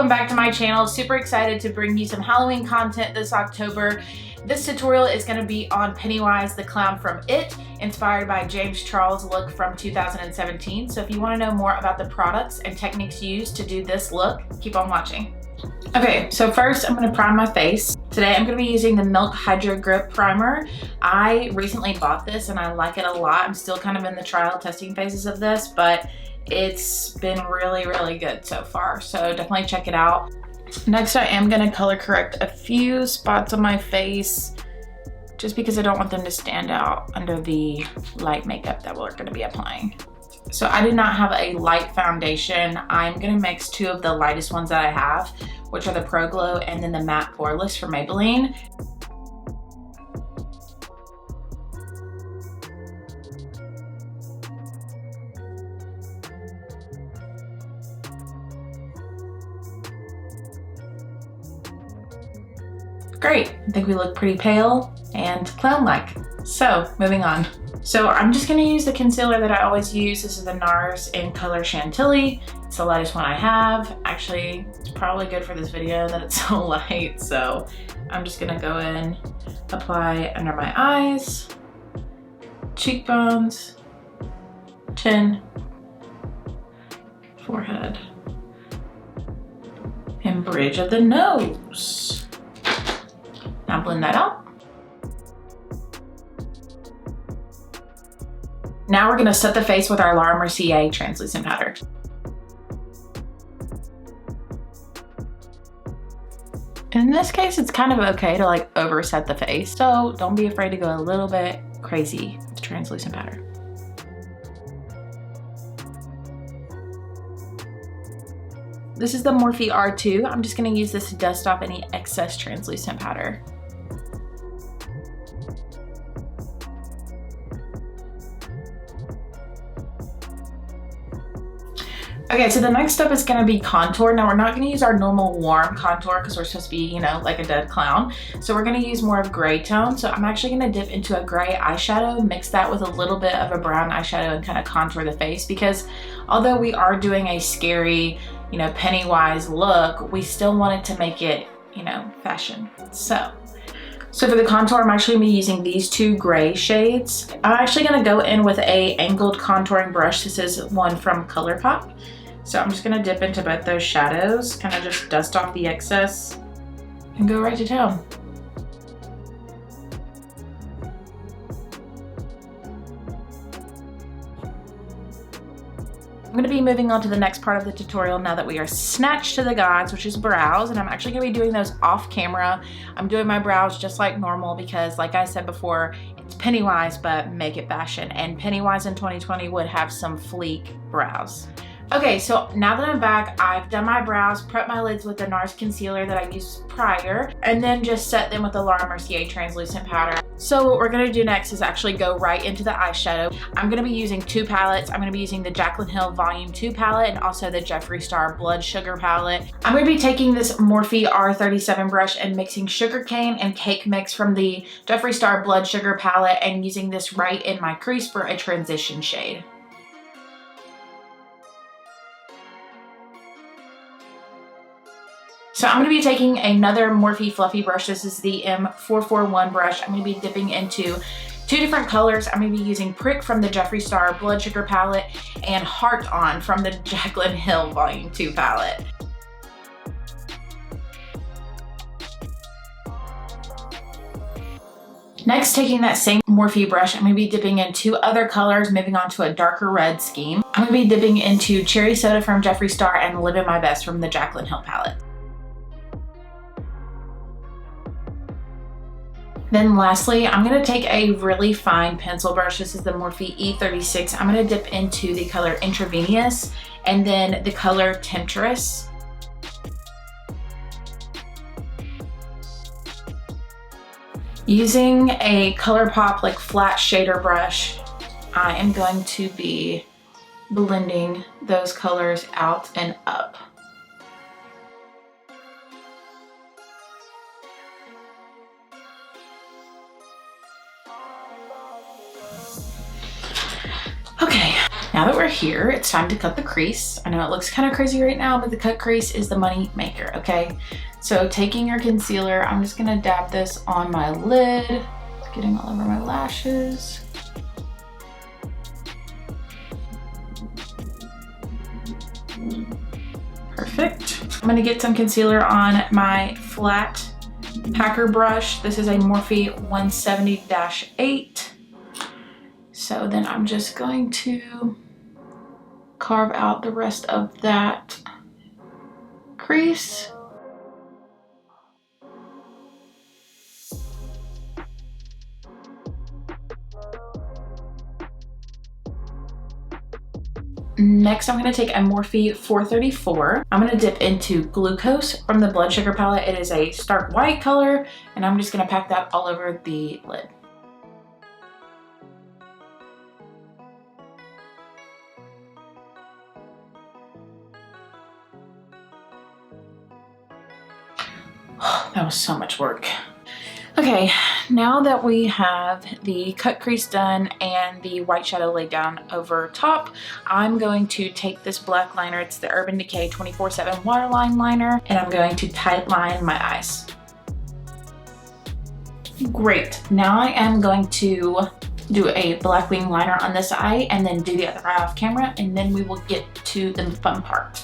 welcome back to my channel. Super excited to bring you some Halloween content this October. This tutorial is going to be on Pennywise the Clown from It, inspired by James Charles' look from 2017. So if you want to know more about the products and techniques used to do this look, keep on watching. Okay, so first I'm going to prime my face. Today I'm going to be using the Milk Hydro Grip Primer. I recently bought this and I like it a lot. I'm still kind of in the trial testing phases of this, but it's been really good so far. So definitely check it out. Next, I am going to color correct a few spots on my face just because I don't want them to stand out under the light makeup that we're going to be applying. So I did not have a light foundation. I'm going to mix two of the lightest ones that I have, which are the Pro Glow and then the Matte Poreless from Maybelline. Great, I think we look pretty pale and clown-like. So, moving on. So I'm just gonna use the concealer that I always use. This is the NARS in color Chantilly. It's the lightest one I have. Actually, it's probably good for this video that it's so light. So I'm just gonna go in, apply under my eyes, cheekbones, chin, forehead, and bridge of the nose. Now blend that out. Now we're gonna set the face with our Laura Mercier translucent powder. In this case, it's kind of okay to like overset the face, so don't be afraid to go a little bit crazy with translucent powder. This is the Morphe R2. I'm just gonna use this to dust off any excess translucent powder. Okay, so the next step is gonna be contour. Now we're not gonna use our normal warm contour because we're supposed to be, you know, like a dead clown. So we're gonna use more of gray tone. So I'm actually gonna dip into a gray eyeshadow, mix that with a little bit of a brown eyeshadow and kind of contour the face, because although we are doing a scary, you know, Pennywise look, we still wanted to make it, you know, fashion. So for the contour, I'm actually gonna be using these two gray shades. I'm actually gonna go in with a angled contouring brush. This is one from ColourPop. So I'm just gonna dip into both those shadows, kind of just dust off the excess and go right to town. I'm gonna be moving on to the next part of the tutorial now that we are snatched to the gods, which is brows, and I'm actually gonna be doing those off camera. I'm doing my brows just like normal because, like I said before, it's Pennywise, but make it fashion, and Pennywise in 2020 would have some fleek brows. Okay, so now that I'm back, I've done my brows, prepped my lids with the NARS concealer that I used prior, and then just set them with the Laura Mercier translucent powder. So what we're gonna do next is actually go right into the eyeshadow. I'm gonna be using two palettes. I'm gonna be using the Jaclyn Hill Volume 2 palette and also the Jeffree Star Blood Sugar palette. I'm gonna be taking this Morphe R37 brush and mixing sugarcane and cake mix from the Jeffree Star Blood Sugar palette and using this right in my crease for a transition shade. So I'm going to be taking another Morphe Fluffy brush. This is the M441 brush. I'm going to be dipping into two different colors. I'm going to be using Prick from the Jeffree Star Blood Sugar palette and Heart On from the Jaclyn Hill Volume 2 palette. Next, taking that same Morphe brush, I'm going to be dipping in two other colors, moving on to a darker red scheme. I'm going to be dipping into Cherry Soda from Jeffree Star and Living My Best from the Jaclyn Hill palette. Then lastly, I'm gonna take a really fine pencil brush. This is the Morphe E36. I'm gonna dip into the color Intravenous and then the color Temptress. Using a ColourPop like flat shader brush, I am going to be blending those colors out and up. Okay, Now that we're here, it's time to cut the crease. I know it looks kind of crazy right now, but the cut crease is the money maker, okay? So taking your concealer, I'm just gonna dab this on my lid. It's getting all over my lashes. Perfect. I'm gonna get some concealer on my flat packer brush. This is a Morphe 170-8. So then I'm just going to carve out the rest of that crease. Next, I'm going to take a Morphe 434. I'm going to dip into Glucose from the Blood Sugar palette. It is a stark white color, and I'm just going to pack that all over the lid. That was so much work. Okay, now that we have the cut crease done and the white shadow laid down over top, I'm going to take this black liner. It's the Urban Decay 24/7 Waterline Liner, and I'm going to tight line my eyes. Great, now I am going to do a black wing liner on this eye and then do the other eye off camera, and then we will get to the fun part.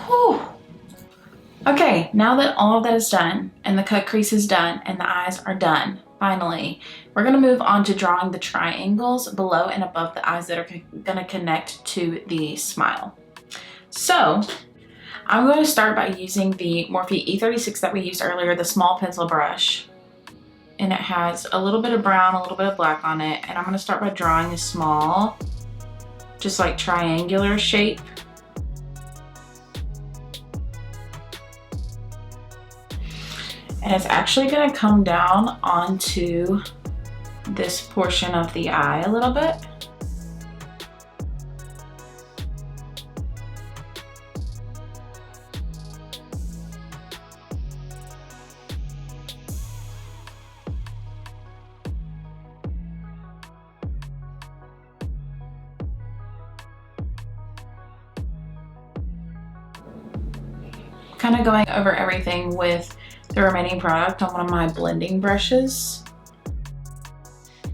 Whew. Okay, now that all of that is done and the cut crease is done and the eyes are done, finally, we're gonna move on to drawing the triangles below and above the eyes that are gonna connect to the smile. So I'm going to start by using the Morphe E36 that we used earlier, the small pencil brush. And it has a little bit of brown, a little bit of black on it. And I'm gonna start by drawing a small, just like triangular shape. And it's actually gonna come down onto this portion of the eye a little bit. Kind of going over everything with the remaining product on one of my blending brushes.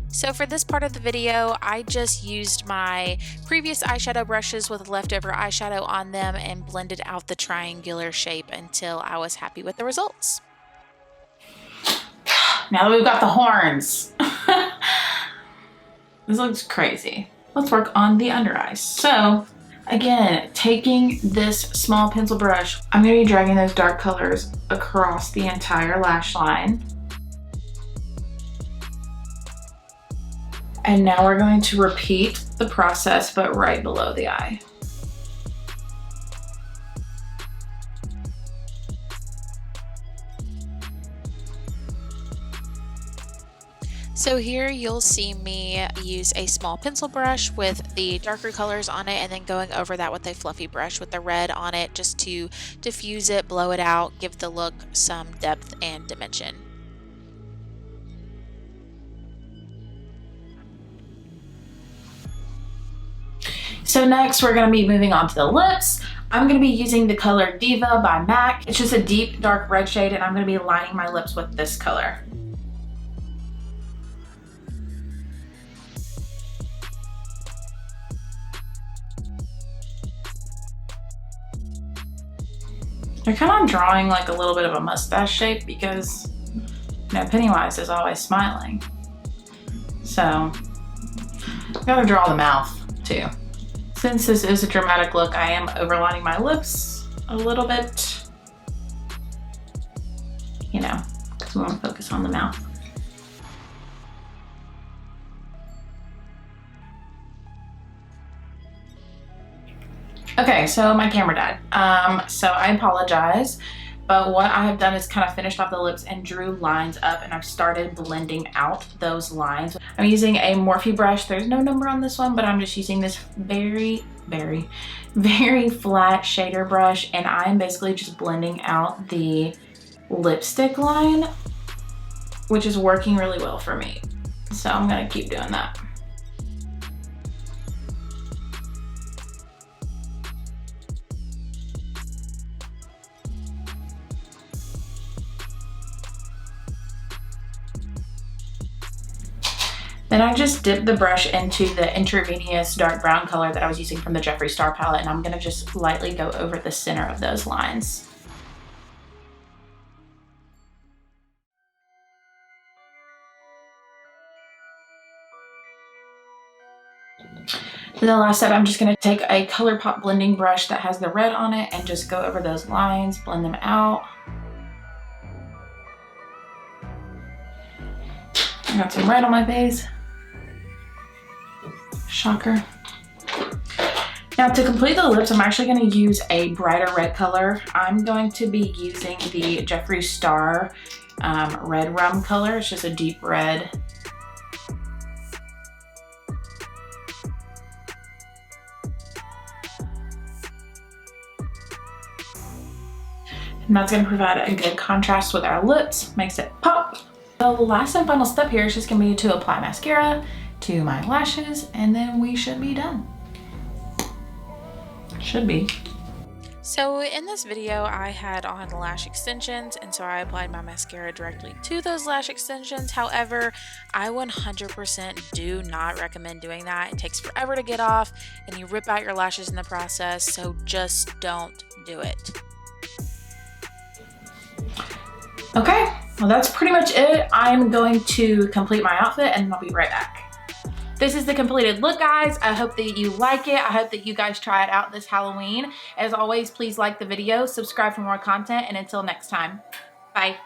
So for this part of the video, I just used my previous eyeshadow brushes with leftover eyeshadow on them and blended out the triangular shape until I was happy with the results. Now that we've got the horns, this looks crazy. Let's work on the under eyes. So again, taking this small pencil brush, I'm going to be dragging those dark colors across the entire lash line. And now we're going to repeat the process, but right below the eye. So here you'll see me use a small pencil brush with the darker colors on it and then going over that with a fluffy brush with the red on it just to diffuse it, blow it out, give the look some depth and dimension. So next we're going to be moving on to the lips. I'm going to be using the color Diva by MAC. It's just a deep dark red shade, and I'm going to be lining my lips with this color. They're kind of drawing like a little bit of a mustache shape because, you know, Pennywise is always smiling. So, gotta draw the mouth too. Since this is a dramatic look, I am overlining my lips a little bit, you know, because we want to focus on the mouth. Okay, so my camera died. So I apologize, but what I have done is kind of finished off the lips and drew lines up, and I've started blending out those lines. I'm using a Morphe brush. There's no number on this one, but I'm just using this very very, very flat shader brush, and I'm basically just blending out the lipstick line, which is working really well for me. So I'm gonna keep doing that. Then I just dipped the brush into the intravenous dark brown color that I was using from the Jeffree Star palette, and I'm gonna just lightly go over the center of those lines. For the last step, I'm just gonna take a ColourPop blending brush that has the red on it and just go over those lines, blend them out. I got some red on my base. Shocker. Now to complete the lips, I'm actually going to use a brighter red color. I'm going to be using the Jeffree Star Red Rum color. It's just a deep red. And that's going to provide a good contrast with our lips, makes it pop. The last and final step here is just going to be to apply mascara to my lashes, and then we should be done. Should be. So in this video, I had on lash extensions, and so I applied my mascara directly to those lash extensions. However, I 100% do not recommend doing that. It takes forever to get off, and you rip out your lashes in the process, so just don't do it. Okay, well that's pretty much it. I'm going to complete my outfit and I'll be right back. This is the completed look, guys. I hope that you like it. I hope that you guys try it out this Halloween. As always, please like the video, subscribe for more content, and until next time, bye.